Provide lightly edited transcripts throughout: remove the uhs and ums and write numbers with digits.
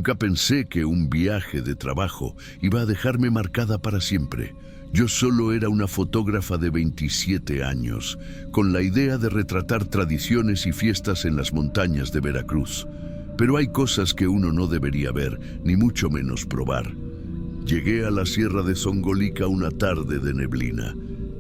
Nunca pensé que un viaje de trabajo iba a dejarme marcada para siempre. Yo solo era una fotógrafa de 27 años, con la idea de retratar tradiciones y fiestas en las montañas de Veracruz. Pero hay cosas que uno no debería ver, ni mucho menos probar. Llegué a la Sierra de Zongolica una tarde de neblina.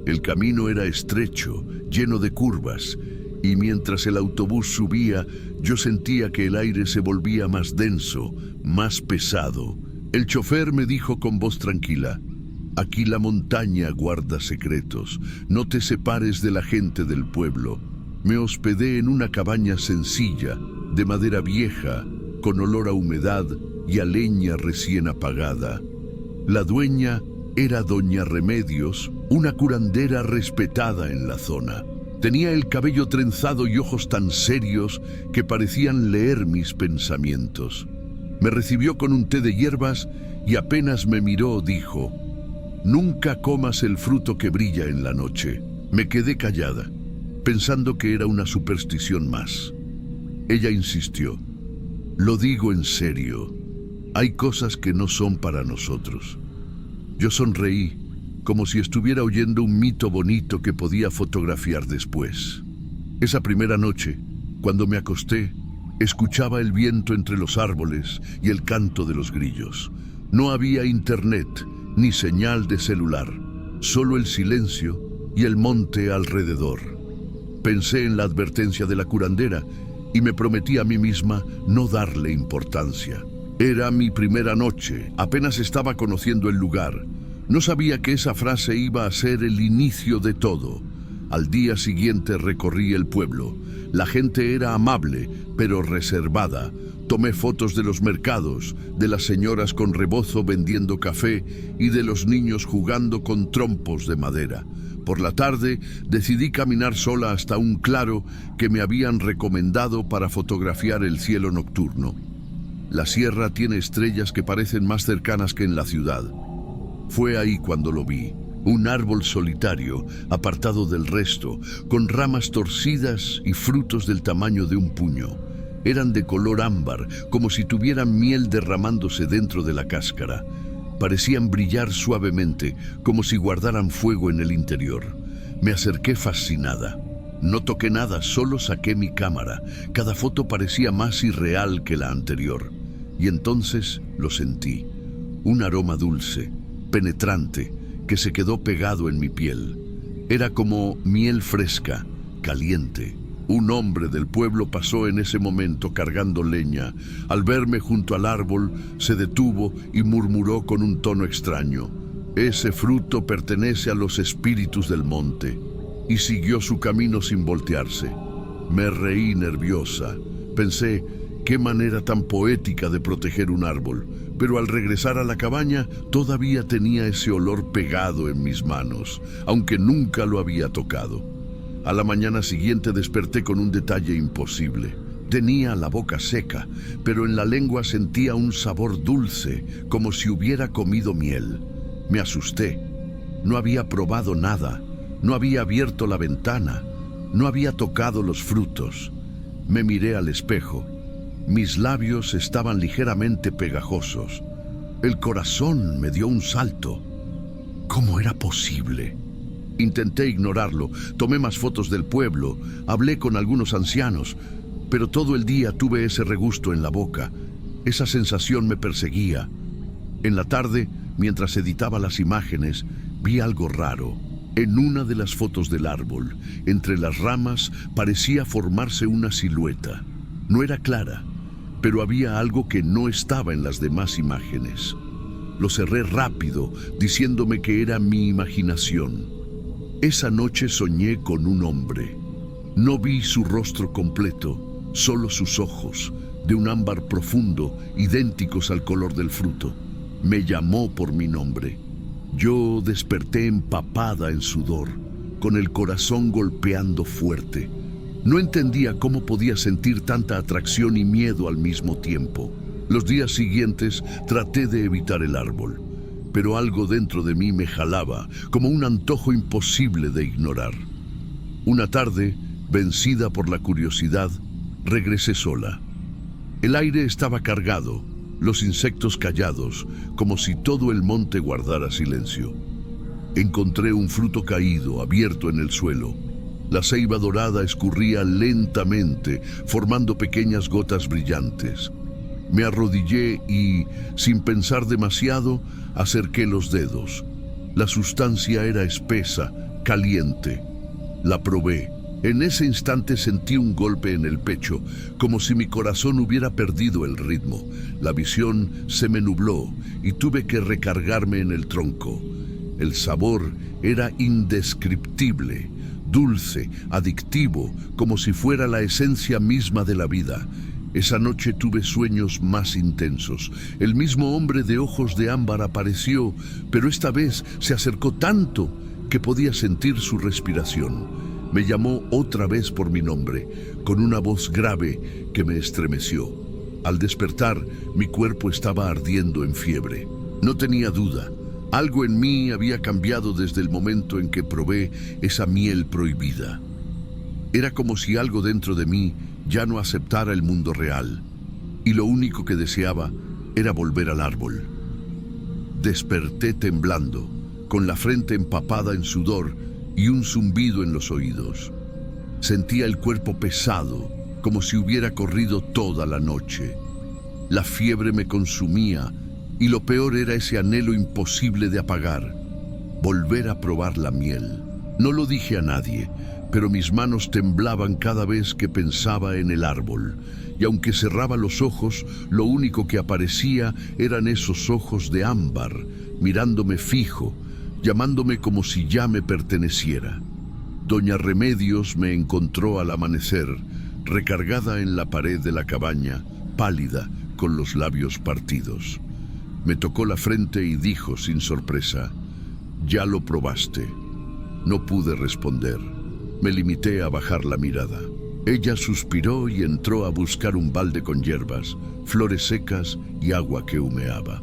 El camino era estrecho, lleno de curvas, y mientras el autobús subía, yo sentía que el aire se volvía más denso, más pesado. El chofer me dijo con voz tranquila: «Aquí la montaña guarda secretos, no te separes de la gente del pueblo». Me hospedé en una cabaña sencilla, de madera vieja, con olor a humedad y a leña recién apagada. La dueña era doña Remedios, una curandera respetada en la zona. Tenía el cabello trenzado y ojos tan serios que parecían leer mis pensamientos. Me recibió con un té de hierbas y apenas me miró dijo: «Nunca comas el fruto que brilla en la noche». Me quedé callada, pensando que era una superstición más. Ella insistió: «Lo digo en serio, hay cosas que no son para nosotros». Yo sonreí, como si estuviera oyendo un mito bonito que podía fotografiar después. Esa primera noche, cuando me acosté, escuchaba el viento entre los árboles y el canto de los grillos. No había internet ni señal de celular, solo el silencio y el monte alrededor. Pensé en la advertencia de la curandera y me prometí a mí misma no darle importancia. Era mi primera noche, apenas estaba conociendo el lugar. No sabía que esa frase iba a ser el inicio de todo. Al día siguiente recorrí el pueblo. La gente era amable, pero reservada. Tomé fotos de los mercados, de las señoras con rebozo vendiendo café y de los niños jugando con trompos de madera. Por la tarde decidí caminar sola hasta un claro que me habían recomendado para fotografiar el cielo nocturno. La sierra tiene estrellas que parecen más cercanas que en la ciudad. Fue ahí cuando lo vi, un árbol solitario, apartado del resto, con ramas torcidas y frutos del tamaño de un puño. Eran de color ámbar, como si tuvieran miel derramándose dentro de la cáscara. Parecían brillar suavemente, como si guardaran fuego en el interior. Me acerqué fascinada. No toqué nada, solo saqué mi cámara. Cada foto parecía más irreal que la anterior. Y entonces lo sentí. Un aroma dulce, penetrante, que se quedó pegado en mi piel. Era como miel fresca, caliente. Un hombre del pueblo pasó en ese momento cargando leña. Al verme junto al árbol, se detuvo y murmuró con un tono extraño: «Ese fruto pertenece a los espíritus del monte». Y siguió su camino sin voltearse. Me reí nerviosa. Pensé, qué manera tan poética de proteger un árbol. Pero al regresar a la cabaña, todavía tenía ese olor pegado en mis manos, aunque nunca lo había tocado. A la mañana siguiente desperté con un detalle imposible. Tenía la boca seca, pero en la lengua sentía un sabor dulce, como si hubiera comido miel. Me asusté. No había probado nada. No había abierto la ventana, no había tocado los frutos. Me miré al espejo. Mis labios estaban ligeramente pegajosos. El corazón me dio un salto. ¿Cómo era posible? Intenté ignorarlo, tomé más fotos del pueblo, hablé con algunos ancianos, pero todo el día tuve ese regusto en la boca. Esa sensación me perseguía. En la tarde, mientras editaba las imágenes, vi algo raro. En una de las fotos del árbol, entre las ramas, parecía formarse una silueta. No era clara, pero había algo que no estaba en las demás imágenes. Lo cerré rápido, diciéndome que era mi imaginación. Esa noche soñé con un hombre. No vi su rostro completo, solo sus ojos, de un ámbar profundo, idénticos al color del fruto. Me llamó por mi nombre. Yo desperté empapada en sudor, con el corazón golpeando fuerte. No entendía cómo podía sentir tanta atracción y miedo al mismo tiempo. Los días siguientes traté de evitar el árbol, pero algo dentro de mí me jalaba, como un antojo imposible de ignorar. Una tarde, vencida por la curiosidad, regresé sola. El aire estaba cargado, los insectos callados, como si todo el monte guardara silencio. Encontré un fruto caído, abierto en el suelo. La ceiba dorada escurría lentamente, formando pequeñas gotas brillantes. Me arrodillé y, sin pensar demasiado, acerqué los dedos. La sustancia era espesa, caliente. La probé. En ese instante sentí un golpe en el pecho, como si mi corazón hubiera perdido el ritmo. La visión se me nubló y tuve que recargarme en el tronco. El sabor era indescriptible, dulce, adictivo, como si fuera la esencia misma de la vida. Esa noche tuve sueños más intensos. El mismo hombre de ojos de ámbar apareció, pero esta vez se acercó tanto que podía sentir su respiración. Me llamó otra vez por mi nombre, con una voz grave que me estremeció. Al despertar, mi cuerpo estaba ardiendo en fiebre. No tenía duda. Algo en mí había cambiado desde el momento en que probé esa miel prohibida. Era como si algo dentro de mí ya no aceptara el mundo real, y lo único que deseaba era volver al árbol. Desperté temblando, con la frente empapada en sudor y un zumbido en los oídos. Sentía el cuerpo pesado, como si hubiera corrido toda la noche. La fiebre me consumía, y lo peor era ese anhelo imposible de apagar, volver a probar la miel. No lo dije a nadie, pero mis manos temblaban cada vez que pensaba en el árbol, y aunque cerraba los ojos, lo único que aparecía eran esos ojos de ámbar, mirándome fijo, llamándome como si ya me perteneciera. Doña Remedios me encontró al amanecer, recargada en la pared de la cabaña, pálida, con los labios partidos. Me tocó la frente y dijo sin sorpresa: «Ya lo probaste». No pude responder. Me limité a bajar la mirada. Ella suspiró y entró a buscar un balde con hierbas, flores secas y agua que humeaba.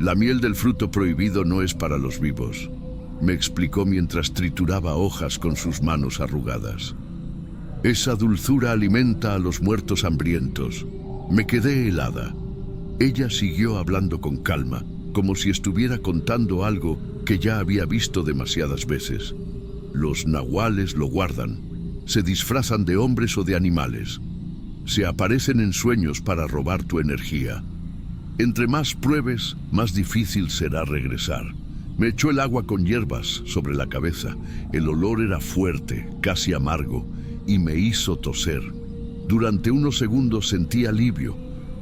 «La miel del fruto prohibido no es para los vivos», me explicó mientras trituraba hojas con sus manos arrugadas. «Esa dulzura alimenta a los muertos hambrientos». Me quedé helada. Ella siguió hablando con calma, como si estuviera contando algo que ya había visto demasiadas veces. «Los nahuales lo guardan. Se disfrazan de hombres o de animales. Se aparecen en sueños para robar tu energía. Entre más pruebes, más difícil será regresar». Me echó el agua con hierbas sobre la cabeza. El olor era fuerte, casi amargo, y me hizo toser. Durante unos segundos sentí alivio,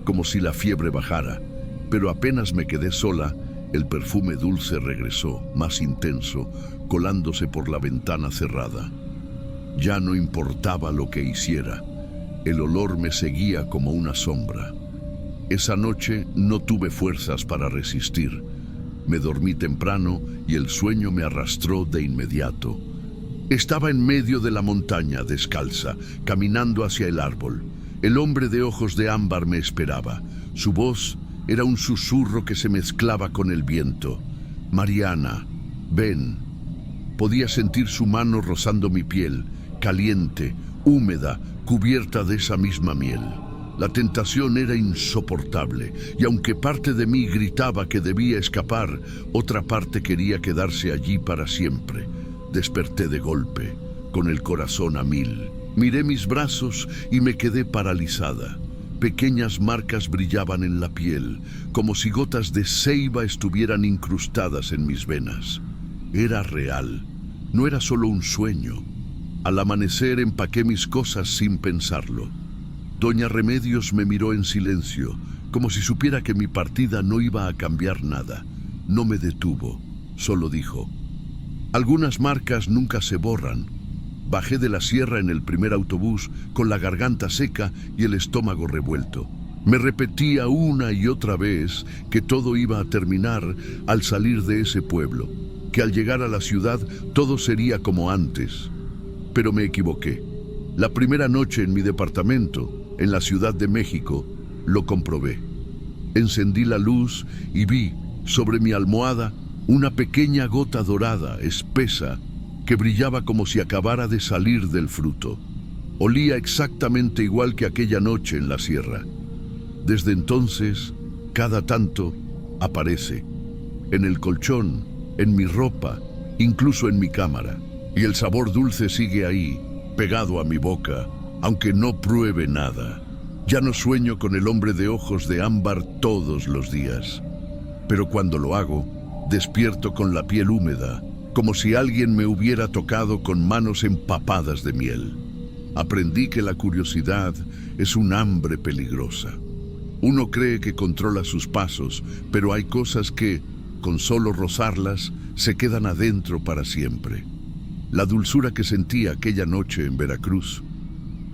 como si la fiebre bajara, pero apenas me quedé sola, el perfume dulce regresó, más intenso, colándose por la ventana cerrada. Ya no importaba lo que hiciera. El olor me seguía como una sombra. Esa noche no tuve fuerzas para resistir. Me dormí temprano y el sueño me arrastró de inmediato. Estaba en medio de la montaña, descalza, caminando hacia el árbol. El hombre de ojos de ámbar me esperaba. Su voz era un susurro que se mezclaba con el viento. «Mariana, ven». Podía sentir su mano rozando mi piel, caliente, húmeda, cubierta de esa misma miel. La tentación era insoportable, y aunque parte de mí gritaba que debía escapar, otra parte quería quedarse allí para siempre. Desperté de golpe, con el corazón a mil. Miré mis brazos y me quedé paralizada. Pequeñas marcas brillaban en la piel, como si gotas de ceiba estuvieran incrustadas en mis venas. Era real, no era solo un sueño. Al amanecer empaqué mis cosas sin pensarlo. Doña Remedios me miró en silencio, como si supiera que mi partida no iba a cambiar nada. No me detuvo, solo dijo: «Algunas marcas nunca se borran». Bajé de la sierra en el primer autobús con la garganta seca y el estómago revuelto. Me repetía una y otra vez que todo iba a terminar al salir de ese pueblo, que al llegar a la ciudad todo sería como antes. Pero me equivoqué. La primera noche en mi departamento, en la Ciudad de México, lo comprobé. Encendí la luz y vi, sobre mi almohada, una pequeña gota dorada, espesa, que brillaba como si acabara de salir del fruto. Olía exactamente igual que aquella noche en la sierra. Desde entonces, Cada tanto aparece, en el colchón, en mi ropa, incluso en mi cámara. Y el sabor dulce sigue ahí, pegado a mi boca, aunque no pruebe nada. Ya no sueño con el hombre de ojos de ámbar todos los días. Pero cuando lo hago, despierto con la piel húmeda, como si alguien me hubiera tocado con manos empapadas de miel. Aprendí que la curiosidad es un hambre peligrosa. Uno cree que controla sus pasos, pero hay cosas que, con solo rozarlas, se quedan adentro para siempre. La dulzura que sentí aquella noche en Veracruz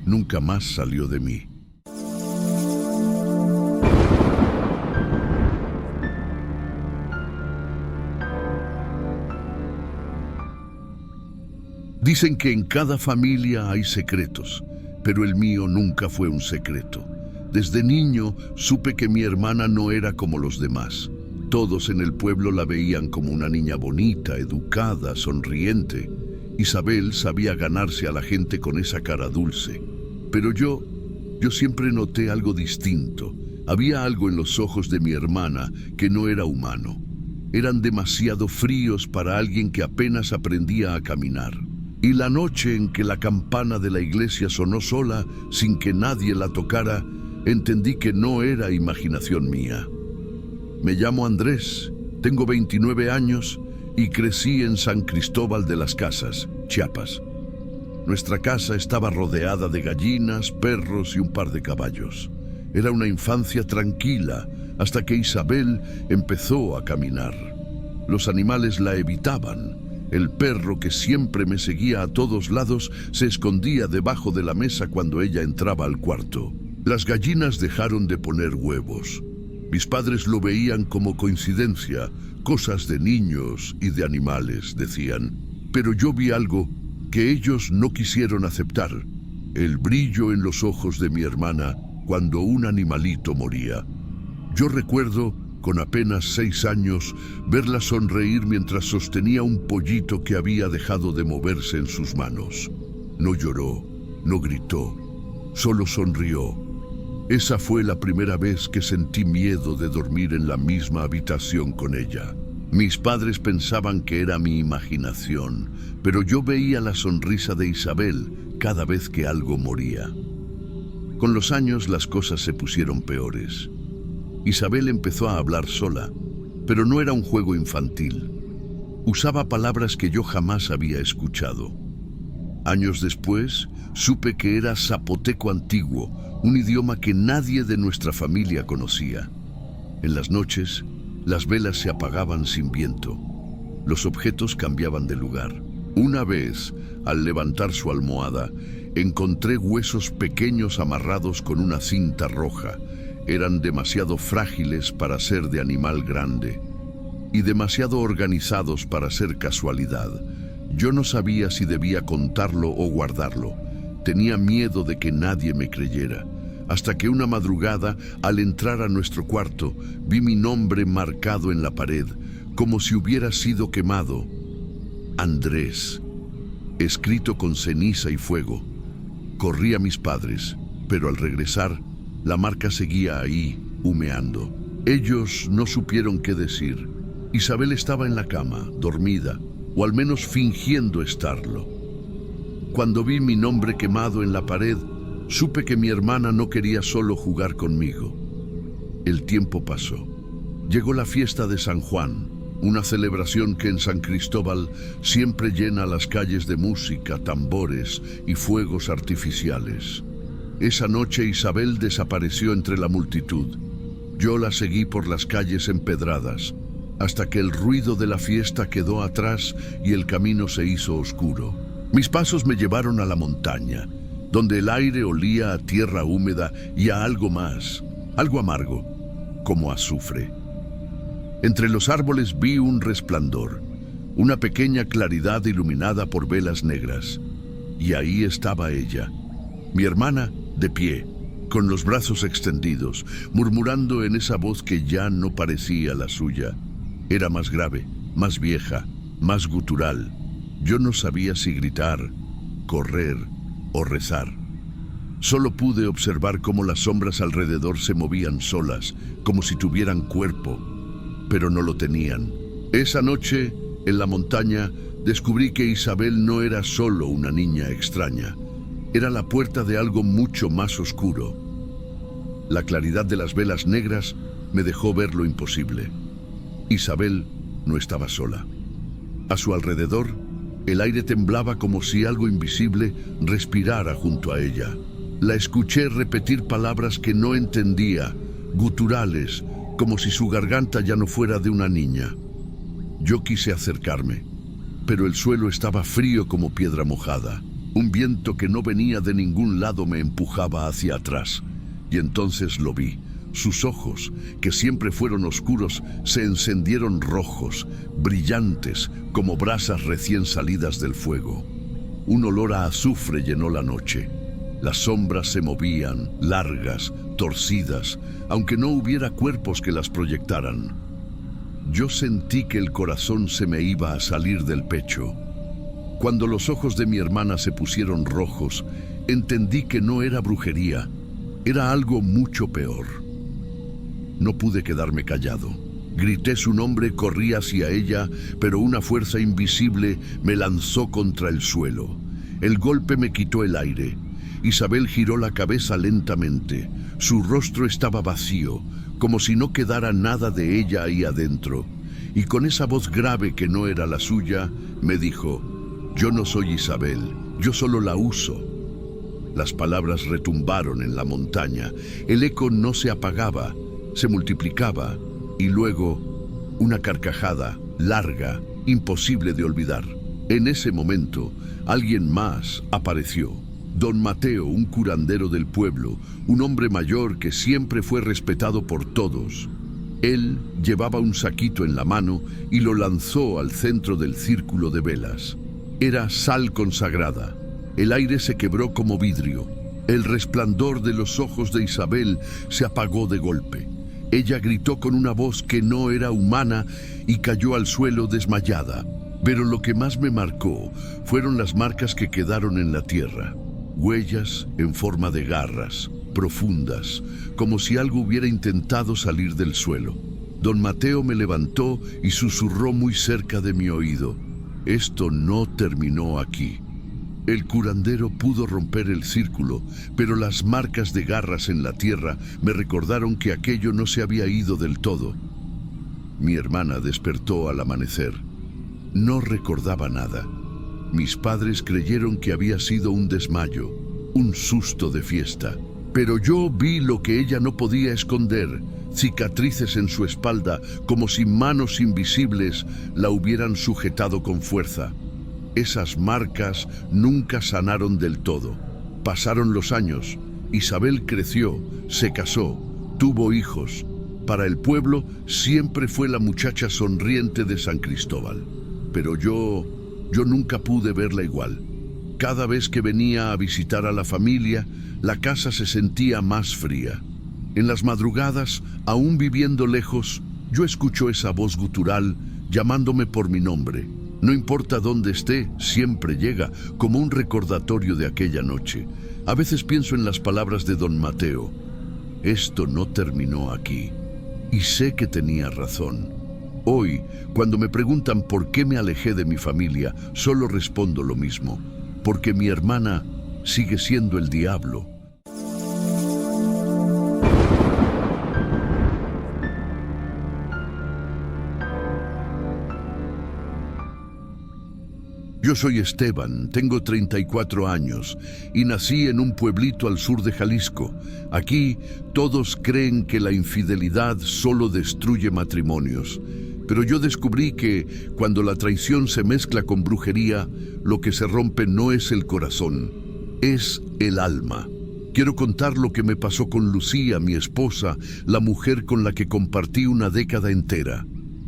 nunca más salió de mí. Dicen que en cada familia hay secretos, pero el mío nunca fue un secreto. Desde niño supe que mi hermana no era como los demás. Todos en el pueblo la veían como una niña bonita, educada, sonriente. Isabel sabía ganarse a la gente con esa cara dulce. Pero yo siempre noté algo distinto. Había algo en los ojos de mi hermana que no era humano. Eran demasiado fríos para alguien que apenas aprendía a caminar. Y la noche en que la campana de la iglesia sonó sola, sin que nadie la tocara, entendí que no era imaginación mía. Me llamo Andrés, tengo 29 años y crecí en San Cristóbal de las Casas, Chiapas. Nuestra casa estaba rodeada de gallinas, perros y un par de caballos. Era una infancia tranquila hasta que Isabel empezó a caminar. Los animales la evitaban. El perro, que siempre me seguía a todos lados, se escondía debajo de la mesa cuando ella entraba al cuarto. Las gallinas dejaron de poner huevos. Mis padres lo veían como coincidencia, cosas de niños y de animales, decían. Pero yo vi algo que ellos no quisieron aceptar: el brillo en los ojos de mi hermana cuando un animalito moría. Yo recuerdo, con apenas 6 años, verla sonreír mientras sostenía un pollito que había dejado de moverse en sus manos. No lloró, no gritó, solo sonrió. Esa fue la primera vez que sentí miedo de dormir en la misma habitación con ella. Mis padres pensaban que era mi imaginación, pero yo veía la sonrisa de Isabel cada vez que algo moría. Con los años las cosas se pusieron peores. Isabel empezó a hablar sola, pero no era un juego infantil. Usaba palabras que yo jamás había escuchado. Años después, supe que era zapoteco antiguo, un idioma que nadie de nuestra familia conocía. En las noches, las velas se apagaban sin viento. Los objetos cambiaban de lugar. Una vez, al levantar su almohada, encontré huesos pequeños amarrados con una cinta roja. Eran demasiado frágiles para ser de animal grande y demasiado organizados para ser casualidad. Yo no sabía si debía contarlo o guardarlo. Tenía miedo de que nadie me creyera, hasta que una madrugada, al entrar a nuestro cuarto, vi mi nombre marcado en la pared, como si hubiera sido quemado. Andrés, escrito con ceniza y fuego. Corrí a mis padres, pero al regresar, la marca seguía ahí, humeando. Ellos no supieron qué decir. Isabel estaba en la cama, dormida, o al menos fingiendo estarlo. Cuando vi mi nombre quemado en la pared, supe que mi hermana no quería solo jugar conmigo. El tiempo pasó. Llegó la fiesta de San Juan, una celebración que en San Cristóbal siempre llena las calles de música, tambores y fuegos artificiales. Esa noche Isabel desapareció entre la multitud. Yo la seguí por las calles empedradas, hasta que el ruido de la fiesta quedó atrás y el camino se hizo oscuro. Mis pasos me llevaron a la montaña, donde el aire olía a tierra húmeda y a algo más, algo amargo, como azufre. Entre los árboles vi un resplandor, una pequeña claridad iluminada por velas negras. Y ahí estaba ella, mi hermana, de pie, con los brazos extendidos, murmurando en esa voz que ya no parecía la suya. Era más grave, más vieja, más gutural. Yo no sabía si gritar, correr o rezar. Solo pude observar cómo las sombras alrededor se movían solas, como si tuvieran cuerpo, pero no lo tenían. Esa noche, en la montaña, descubrí que Isabel no era solo una niña extraña. Era la puerta de algo mucho más oscuro. La claridad de las velas negras me dejó ver lo imposible. Isabel no estaba sola. A su alrededor, el aire temblaba como si algo invisible respirara junto a ella. La escuché repetir palabras que no entendía, guturales, como si su garganta ya no fuera de una niña. Yo quise acercarme, pero el suelo estaba frío como piedra mojada. Un viento que no venía de ningún lado me empujaba hacia atrás. Y entonces lo vi. Sus ojos, que siempre fueron oscuros, se encendieron rojos, brillantes, como brasas recién salidas del fuego. Un olor a azufre llenó la noche. Las sombras se movían, largas, torcidas, aunque no hubiera cuerpos que las proyectaran. Yo sentí que el corazón se me iba a salir del pecho. Cuando los ojos de mi hermana se pusieron rojos, entendí que no era brujería, era algo mucho peor. No pude quedarme callado. Grité su nombre, corrí hacia ella, pero una fuerza invisible me lanzó contra el suelo. El golpe me quitó el aire. Isabel giró la cabeza lentamente. Su rostro estaba vacío, como si no quedara nada de ella ahí adentro. Y con esa voz grave que no era la suya, me dijo: «Yo no soy Isabel, yo solo la uso». Las palabras retumbaron en la montaña. El eco no se apagaba, se multiplicaba, y luego una carcajada larga, imposible de olvidar. En ese momento, alguien más apareció. Don Mateo, un curandero del pueblo, un hombre mayor que siempre fue respetado por todos. Él llevaba un saquito en la mano y lo lanzó al centro del círculo de velas. Era sal consagrada. El aire se quebró como vidrio. El resplandor de los ojos de Isabel se apagó de golpe. Ella gritó con una voz que no era humana y cayó al suelo desmayada. Pero lo que más me marcó fueron las marcas que quedaron en la tierra. Huellas en forma de garras, profundas, como si algo hubiera intentado salir del suelo. Don Mateo me levantó y susurró muy cerca de mi oído: «Esto no terminó aquí». El curandero pudo romper el círculo, pero las marcas de garras en la tierra me recordaron que aquello no se había ido del todo. Mi hermana despertó al amanecer. No recordaba nada. Mis padres creyeron que había sido un desmayo, un susto de fiesta. Pero yo vi lo que ella no podía esconder: cicatrices en su espalda, como si manos invisibles la hubieran sujetado con fuerza. Esas marcas nunca sanaron del todo. Pasaron los años. Isabel creció, se casó, tuvo hijos. Para el pueblo siempre fue la muchacha sonriente de San Cristóbal. Pero yo nunca pude verla igual. Cada vez que venía a visitar a la familia, la casa se sentía más fría. En las madrugadas, aún viviendo lejos, yo escucho esa voz gutural llamándome por mi nombre. No importa dónde esté, siempre llega, como un recordatorio de aquella noche. A veces pienso en las palabras de don Mateo: «Esto no terminó aquí». Y sé que tenía razón. Hoy, cuando me preguntan por qué me alejé de mi familia, solo respondo lo mismo: porque mi hermana sigue siendo el diablo. Yo soy Esteban, tengo 34 años y nací en un pueblito al sur de Jalisco. Aquí todos creen que la infidelidad solo destruye matrimonios. Pero yo descubrí que cuando la traición se mezcla con brujería, lo que se rompe no es el corazón, es el alma. Quiero contar lo que me pasó con Lucía, mi esposa, la mujer con la que compartí una década entera.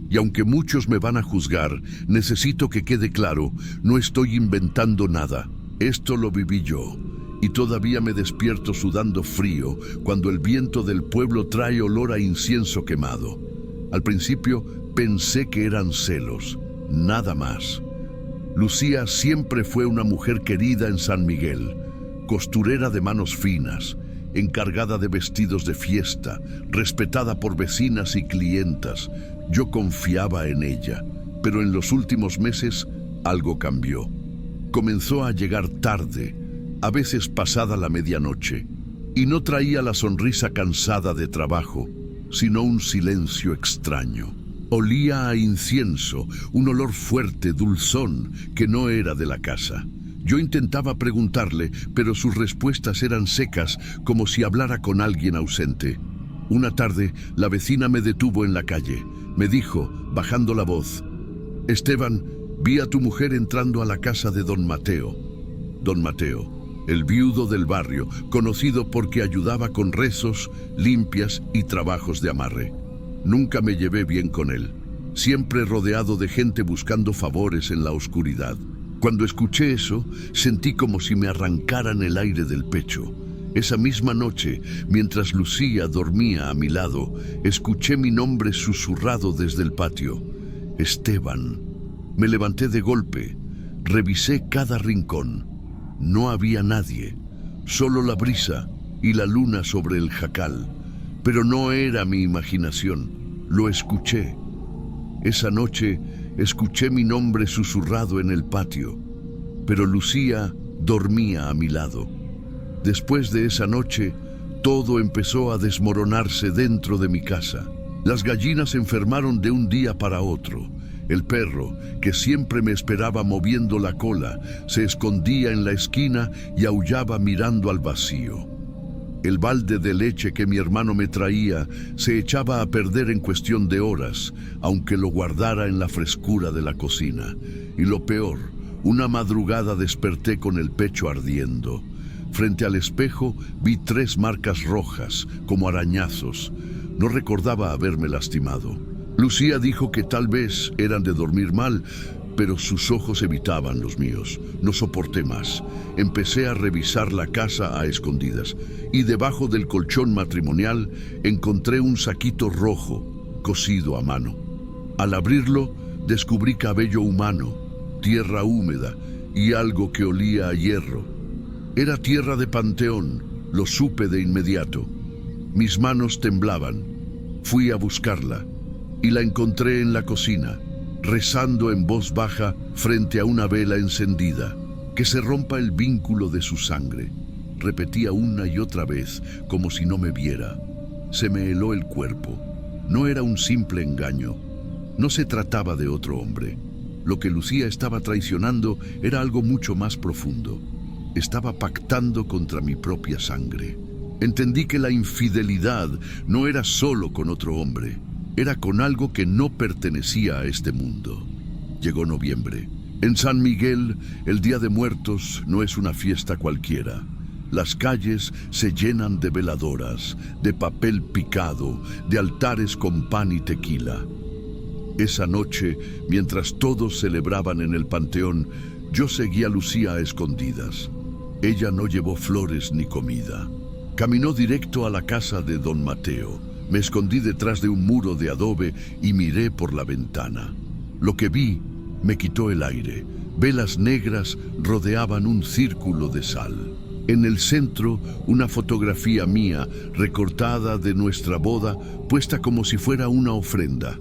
Y aunque muchos me van a juzgar, necesito que quede claro: no estoy inventando nada. Esto lo viví yo. Y todavía me despierto sudando frío cuando el viento del pueblo trae olor a incienso quemado. Al principio pensé que eran celos, nada más. Lucía siempre fue una mujer querida en San Miguel. costurera de manos finas, encargada de vestidos de fiesta, respetada por vecinas y clientas. Yo confiaba en ella, pero en los últimos meses algo cambió. Comenzó a llegar tarde, a veces pasada la medianoche, y no traía la sonrisa cansada de trabajo, sino un silencio extraño. Olía a incienso, un olor fuerte, dulzón, que no era de la casa. Yo intentaba preguntarle, pero sus respuestas eran secas, como si hablara con alguien ausente. Una tarde, la vecina me detuvo en la calle. Me dijo, bajando la voz: «Esteban, vi a tu mujer entrando a la casa de don Mateo». Don Mateo, el viudo del barrio, conocido porque ayudaba con rezos, limpias y trabajos de amarre. Nunca me llevé bien con él, siempre rodeado de gente buscando favores en la oscuridad. Cuando escuché eso, sentí como si me arrancaran el aire del pecho. Esa misma noche, mientras Lucía dormía a mi lado, escuché mi nombre susurrado desde el patio: «Esteban». Me levanté de golpe, revisé cada rincón. No había nadie, solo la brisa y la luna sobre el jacal. Pero no era mi imaginación, lo escuché. Esa noche escuché mi nombre susurrado en el patio, pero Lucía dormía a mi lado. Después de esa noche, todo empezó a desmoronarse dentro de mi casa. Las gallinas se enfermaron de un día para otro. El perro, que siempre me esperaba moviendo la cola, se escondía en la esquina y aullaba mirando al vacío. El balde de leche que mi hermano me traía se echaba a perder en cuestión de horas, aunque lo guardara en la frescura de la cocina. Y lo peor, una madrugada desperté con el pecho ardiendo. Frente al espejo vi 3 marcas rojas, como arañazos. No recordaba haberme lastimado. Lucía dijo que tal vez eran de dormir mal, pero sus ojos evitaban los míos. No soporté más. Empecé a revisar la casa a escondidas, y debajo del colchón matrimonial encontré un saquito rojo, cosido a mano. Al abrirlo, descubrí cabello humano, tierra húmeda y algo que olía a hierro. Era tierra de panteón, lo supe de inmediato. Mis manos temblaban. Fui a buscarla y la encontré en la cocina, rezando en voz baja frente a una vela encendida. «Que se rompa el vínculo de su sangre», repetía una y otra vez, como si no me viera. Se me heló el cuerpo. No era un simple engaño. No se trataba de otro hombre. Lo que Lucía estaba traicionando era algo mucho más profundo. Estaba pactando contra mi propia sangre. Entendí que la infidelidad no era solo con otro hombre, era con algo que no pertenecía a este mundo. Llegó noviembre. En San Miguel, el Día de Muertos no es una fiesta cualquiera. Las calles se llenan de veladoras, de papel picado, de altares con pan y tequila. Esa noche, mientras todos celebraban en el panteón, yo seguí a Lucía a escondidas. Ella no llevó flores ni comida. Caminó directo a la casa de don Mateo. Me escondí detrás de un muro de adobe y miré por la ventana. Lo que vi me quitó el aire. Velas negras rodeaban un círculo de sal. En el centro, una fotografía mía, recortada de nuestra boda, puesta como si fuera una ofrenda.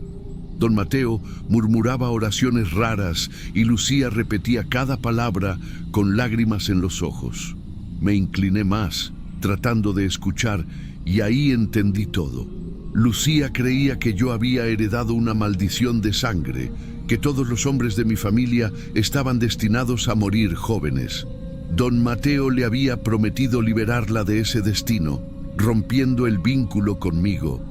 Don Mateo murmuraba oraciones raras y Lucía repetía cada palabra con lágrimas en los ojos. Me incliné más, tratando de escuchar, y ahí entendí todo. Lucía creía que yo había heredado una maldición de sangre, que todos los hombres de mi familia estaban destinados a morir jóvenes. Don Mateo le había prometido liberarla de ese destino, rompiendo el vínculo conmigo.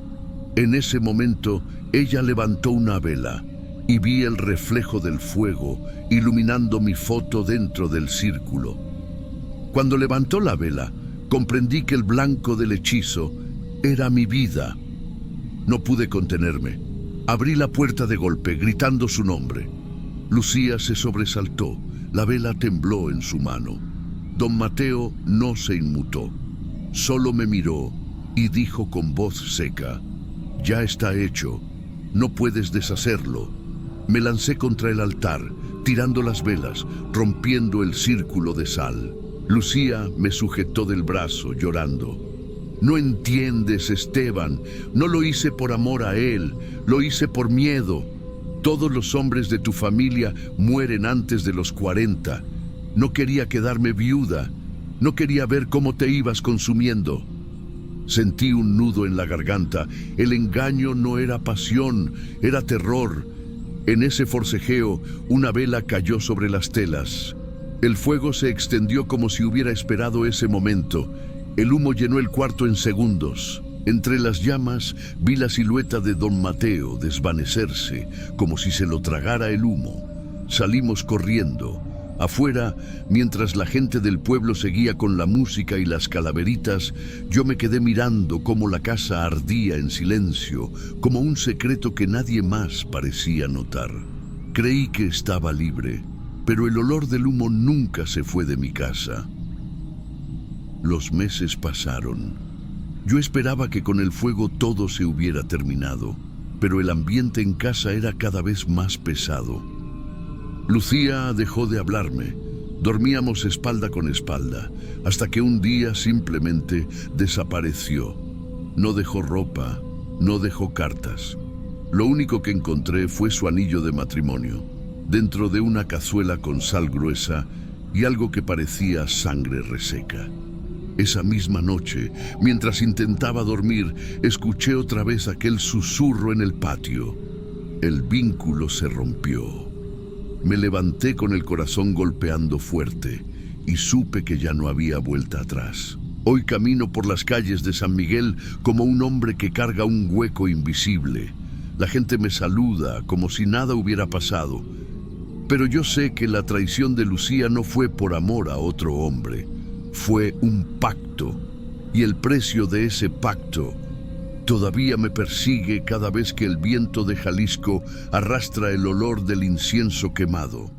En ese momento, ella levantó una vela y vi el reflejo del fuego iluminando mi foto dentro del círculo. Cuando levantó la vela, comprendí que el blanco del hechizo era mi vida. No pude contenerme. Abrí la puerta de golpe, gritando su nombre. Lucía se sobresaltó. La vela tembló en su mano. Don Mateo no se inmutó. Solo me miró y dijo con voz seca: «Ya está hecho. No puedes deshacerlo». Me lancé contra el altar, tirando las velas, rompiendo el círculo de sal. Lucía me sujetó del brazo, llorando. No entiendes, Esteban, no lo hice por amor a él, lo hice por miedo. Todos los hombres de tu familia mueren antes de los 40. No quería quedarme viuda, no quería ver cómo te ibas consumiendo. Sentí un nudo en la garganta. El engaño no era pasión, era terror. En ese forcejeo, una vela cayó sobre las telas. El fuego se extendió como si hubiera esperado ese momento. El humo llenó el cuarto en segundos. Entre las llamas vi la silueta de don Mateo desvanecerse, como si se lo tragara el humo. Salimos corriendo. Afuera, mientras la gente del pueblo seguía con la música y las calaveritas, yo me quedé mirando cómo la casa ardía en silencio, como un secreto que nadie más parecía notar. Creí que estaba libre, pero el olor del humo nunca se fue de mi casa. Los meses pasaron. Yo esperaba que con el fuego todo se hubiera terminado, pero el ambiente en casa era cada vez más pesado. Lucía dejó de hablarme. Dormíamos espalda con espalda, hasta que un día simplemente desapareció. No dejó ropa, no dejó cartas. Lo único que encontré fue su anillo de matrimonio, dentro de una cazuela con sal gruesa y algo que parecía sangre reseca. Esa misma noche, mientras intentaba dormir, escuché otra vez aquel susurro en el patio. El vínculo se rompió. Me levanté con el corazón golpeando fuerte y supe que ya no había vuelta atrás. Hoy camino por las calles de San Miguel como un hombre que carga un hueco invisible. La gente me saluda como si nada hubiera pasado. Pero yo sé que la traición de Lucía no fue por amor a otro hombre. Fue un pacto, y el precio de ese pacto todavía me persigue cada vez que el viento de Jalisco arrastra el olor del incienso quemado.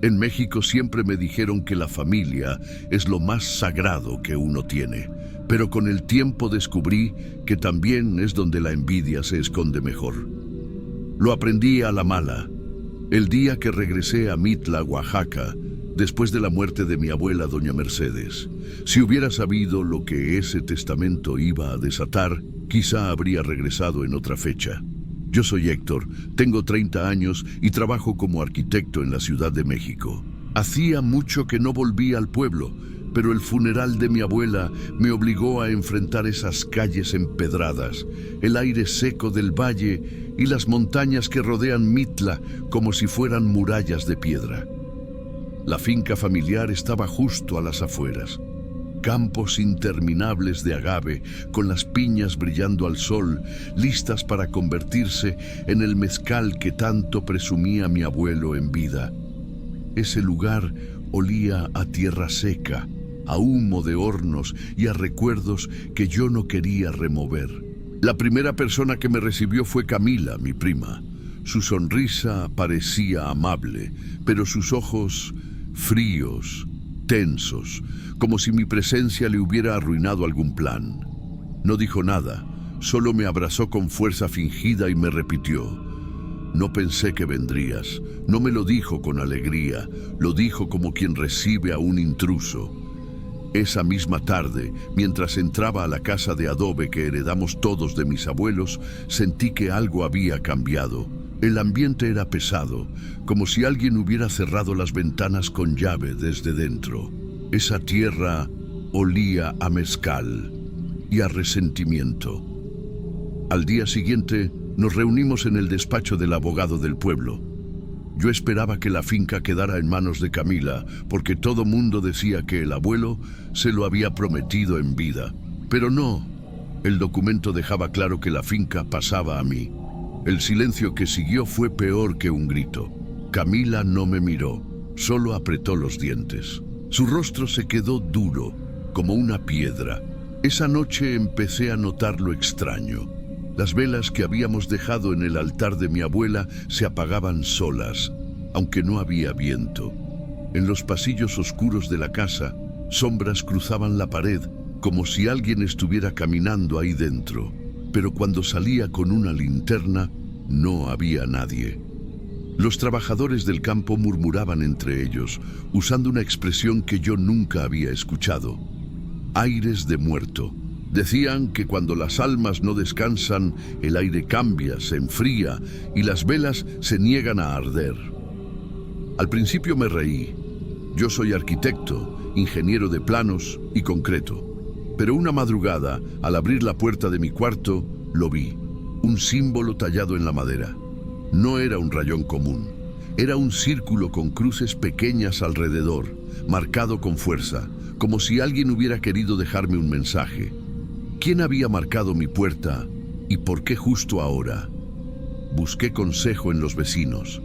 En México siempre me dijeron que la familia es lo más sagrado que uno tiene, pero con el tiempo descubrí que también es donde la envidia se esconde mejor. Lo aprendí a la mala. El día que regresé a Mitla, Oaxaca, después de la muerte de mi abuela doña Mercedes. Si hubiera sabido lo que ese testamento iba a desatar, quizá habría regresado en otra fecha. Yo soy Héctor, tengo 30 años y trabajo como arquitecto en la Ciudad de México. Hacía mucho que no volví al pueblo, pero el funeral de mi abuela me obligó a enfrentar esas calles empedradas, el aire seco del valle y las montañas que rodean Mitla como si fueran murallas de piedra. La finca familiar estaba justo a las afueras. Campos interminables de agave, con las piñas brillando al sol, listas para convertirse en el mezcal que tanto presumía mi abuelo en vida. Ese lugar olía a tierra seca, a humo de hornos y a recuerdos que yo no quería remover. La primera persona que me recibió fue Camila, mi prima. Su sonrisa parecía amable, pero sus ojos fríos, tensos, como si mi presencia le hubiera arruinado algún plan. No dijo nada, solo me abrazó con fuerza fingida y me repitió: no pensé que vendrías. No me lo dijo con alegría, lo dijo como quien recibe a un intruso. Esa misma tarde, mientras entraba a la casa de adobe que heredamos todos de mis abuelos, sentí que algo había cambiado. El ambiente era pesado, como si alguien hubiera cerrado las ventanas con llave desde dentro. Esa tierra olía a mezcal y a resentimiento. Al día siguiente, nos reunimos en el despacho del abogado del pueblo. Yo esperaba que la finca quedara en manos de Camila, porque todo mundo decía que el abuelo se lo había prometido en vida. Pero no, el documento dejaba claro que la finca pasaba a mí. El silencio que siguió fue peor que un grito. Camila no me miró, solo apretó los dientes. Su rostro se quedó duro, como una piedra. Esa noche empecé a notar lo extraño. Las velas que habíamos dejado en el altar de mi abuela se apagaban solas, aunque no había viento. En los pasillos oscuros de la casa, sombras cruzaban la pared, como si alguien estuviera caminando ahí dentro. pero cuando salía con una linterna no había nadie. Los trabajadores del campo murmuraban entre ellos, usando una expresión que yo nunca había escuchado: aires de muerto. Decían que cuando las almas no descansan, el aire cambia, se enfría y las velas se niegan a arder. Al principio me reí. Yo soy arquitecto, ingeniero de planos y concreto. Pero una madrugada, al abrir la puerta de mi cuarto, lo vi. Un símbolo tallado en la madera. No era un rayón común. Era un círculo con cruces pequeñas alrededor, marcado con fuerza, como si alguien hubiera querido dejarme un mensaje. ¿Quién había marcado mi puerta y por qué justo ahora? Busqué consejo en los vecinos.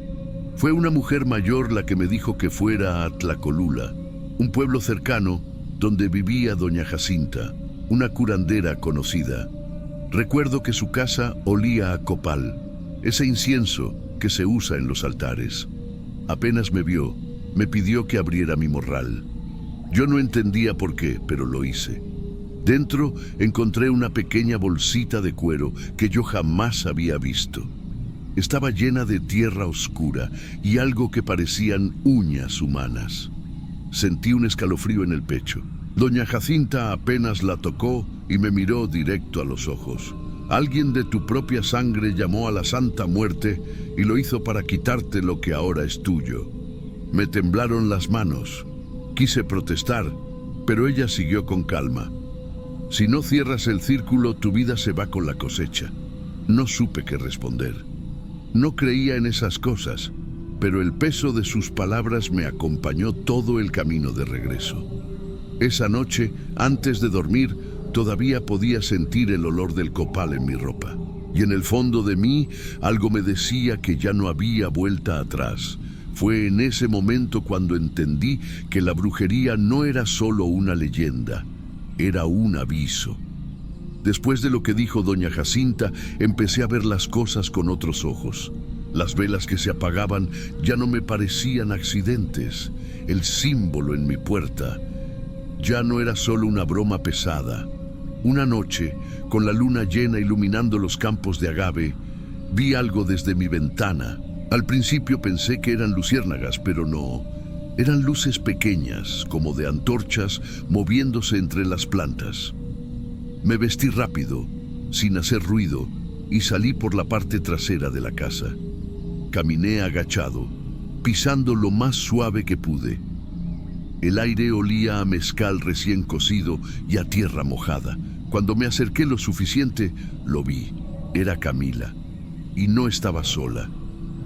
Fue una mujer mayor la que me dijo que fuera a Tlacolula, un pueblo cercano donde vivía doña Jacinta, una curandera conocida. Recuerdo que su casa olía a copal, ese incienso que se usa en los altares. Apenas me vio, me pidió que abriera mi morral. Yo no entendía por qué, pero lo hice. Dentro encontré una pequeña bolsita de cuero que yo jamás había visto. Estaba llena de tierra oscura y algo que parecían uñas humanas. Sentí un escalofrío en el pecho. Doña Jacinta apenas la tocó y me miró directo a los ojos. Alguien de tu propia sangre llamó a la Santa Muerte y lo hizo para quitarte lo que ahora es tuyo. Me temblaron las manos. Quise protestar, pero ella siguió con calma. Si no cierras el círculo, tu vida se va con la cosecha. No supe qué responder. No creía en esas cosas, pero el peso de sus palabras me acompañó todo el camino de regreso. Esa noche, antes de dormir, todavía podía sentir el olor del copal en mi ropa. Y en el fondo de mí, algo me decía que ya no había vuelta atrás. Fue en ese momento cuando entendí que la brujería no era solo una leyenda, era un aviso. Después de lo que dijo doña Jacinta, empecé a ver las cosas con otros ojos. Las velas que se apagaban ya no me parecían accidentes. El símbolo en mi puerta ya no era solo una broma pesada. Una noche, con la luna llena iluminando los campos de agave, vi algo desde mi ventana. Al principio pensé que eran luciérnagas, pero no. Eran luces pequeñas, como de antorchas, moviéndose entre las plantas. Me vestí rápido, sin hacer ruido, y salí por la parte trasera de la casa. Caminé agachado, pisando lo más suave que pude. El aire olía a mezcal recién cocido y a tierra mojada. Cuando me acerqué lo suficiente, lo vi. Era Camila, y no estaba sola.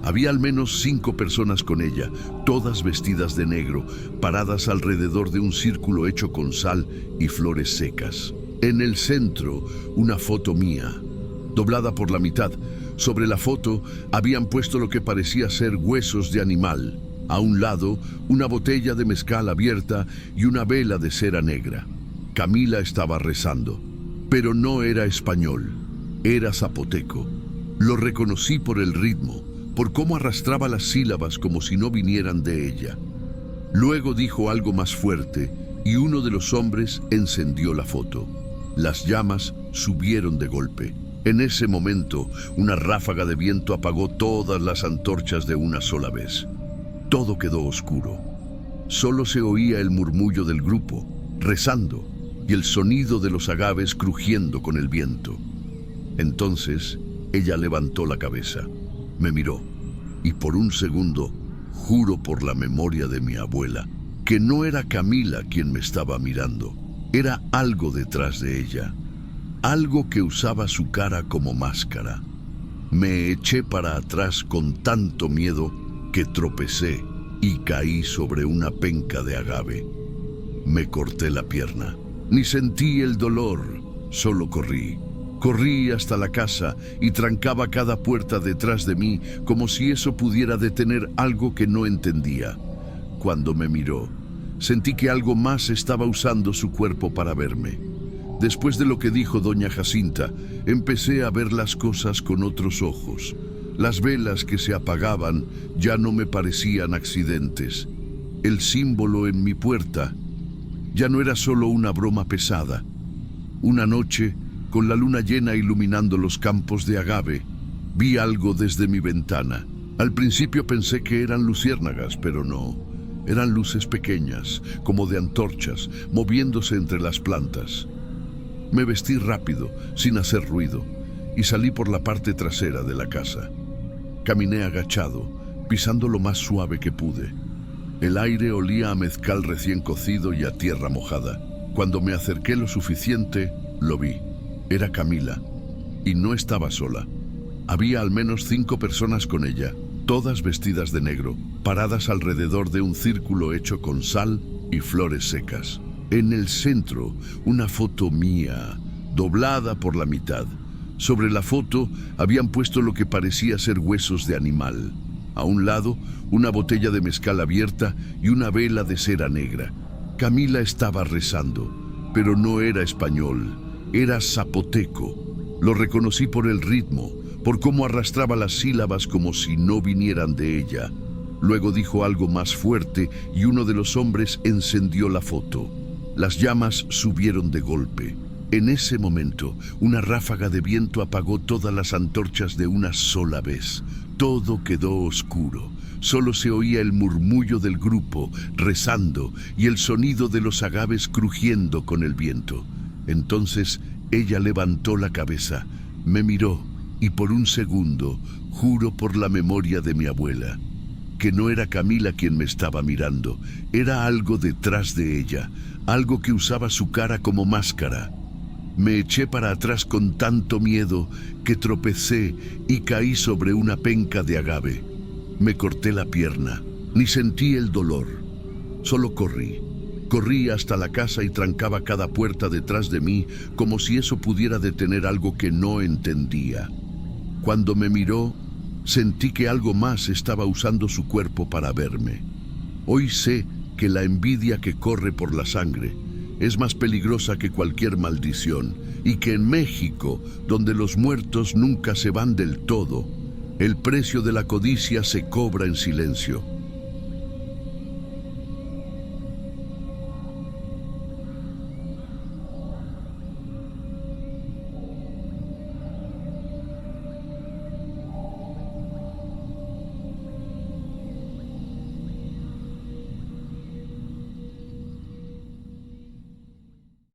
Había al menos 5 personas con ella, todas vestidas de negro, paradas alrededor de un círculo hecho con sal y flores secas. En el centro, una foto mía, doblada por la mitad. Sobre la foto habían puesto lo que parecía ser huesos de animal. A un lado, una botella de mezcal abierta y una vela de cera negra. Camila estaba rezando, pero no era español, era zapoteco. Lo reconocí por el ritmo, por cómo arrastraba las sílabas como si no vinieran de ella. Luego dijo algo más fuerte y uno de los hombres encendió la foto. Las llamas subieron de golpe. En ese momento, una ráfaga de viento apagó todas las antorchas de una sola vez. Todo quedó oscuro. Solo se oía el murmullo del grupo, rezando, y el sonido de los agaves crujiendo con el viento. Entonces, ella levantó la cabeza, me miró, y por un segundo, juro por la memoria de mi abuela, que no era Camila quien me estaba mirando. Era algo detrás de ella, algo que usaba su cara como máscara. Me eché para atrás con tanto miedo que tropecé y caí sobre una penca de agave. Me corté la pierna. Ni sentí el dolor, solo corrí. Corrí hasta la casa y trancaba cada puerta detrás de mí como si eso pudiera detener algo que no entendía. Cuando me miró, sentí que algo más estaba usando su cuerpo para verme. Después de lo que dijo doña Jacinta, empecé a ver las cosas con otros ojos. Las velas que se apagaban ya no me parecían accidentes. El símbolo en mi puerta ya no era solo una broma pesada. Una noche, con la luna llena iluminando los campos de agave, vi algo desde mi ventana. Al principio pensé que eran luciérnagas, pero no. Eran luces pequeñas, como de antorchas, moviéndose entre las plantas. Me vestí rápido, sin hacer ruido, y salí por la parte trasera de la casa. Caminé agachado, pisando lo más suave que pude. El aire olía a mezcal recién cocido y a tierra mojada. Cuando me acerqué lo suficiente, lo vi. Era Camila, y no estaba sola. Había al menos 5 personas con ella, todas vestidas de negro, paradas alrededor de un círculo hecho con sal y flores secas. En el centro, una foto mía, doblada por la mitad. Sobre la foto habían puesto lo que parecía ser huesos de animal. A un lado, una botella de mezcal abierta y una vela de cera negra. Camila estaba rezando, pero no era español, era zapoteco. Lo reconocí por el ritmo, por cómo arrastraba las sílabas como si no vinieran de ella. Luego dijo algo más fuerte y uno de los hombres encendió la foto. Las llamas subieron de golpe. En ese momento, una ráfaga de viento apagó todas las antorchas de una sola vez. Todo quedó oscuro. Solo se oía el murmullo del grupo, rezando, y el sonido de los agaves crujiendo con el viento. Entonces, ella levantó la cabeza, me miró, y por un segundo, juro por la memoria de mi abuela, que no era Camila quien me estaba mirando, era algo detrás de ella, algo que usaba su cara como máscara. Me eché para atrás con tanto miedo que tropecé y caí sobre una penca de agave. Me corté la pierna, ni sentí el dolor, solo corrí. Corrí hasta la casa y trancaba cada puerta detrás de mí como si eso pudiera detener algo que no entendía. Cuando me miró, sentí que algo más estaba usando su cuerpo para verme. Hoy sé que la envidia que corre por la sangre es más peligrosa que cualquier maldición y que en México, donde los muertos nunca se van del todo, el precio de la codicia se cobra en silencio.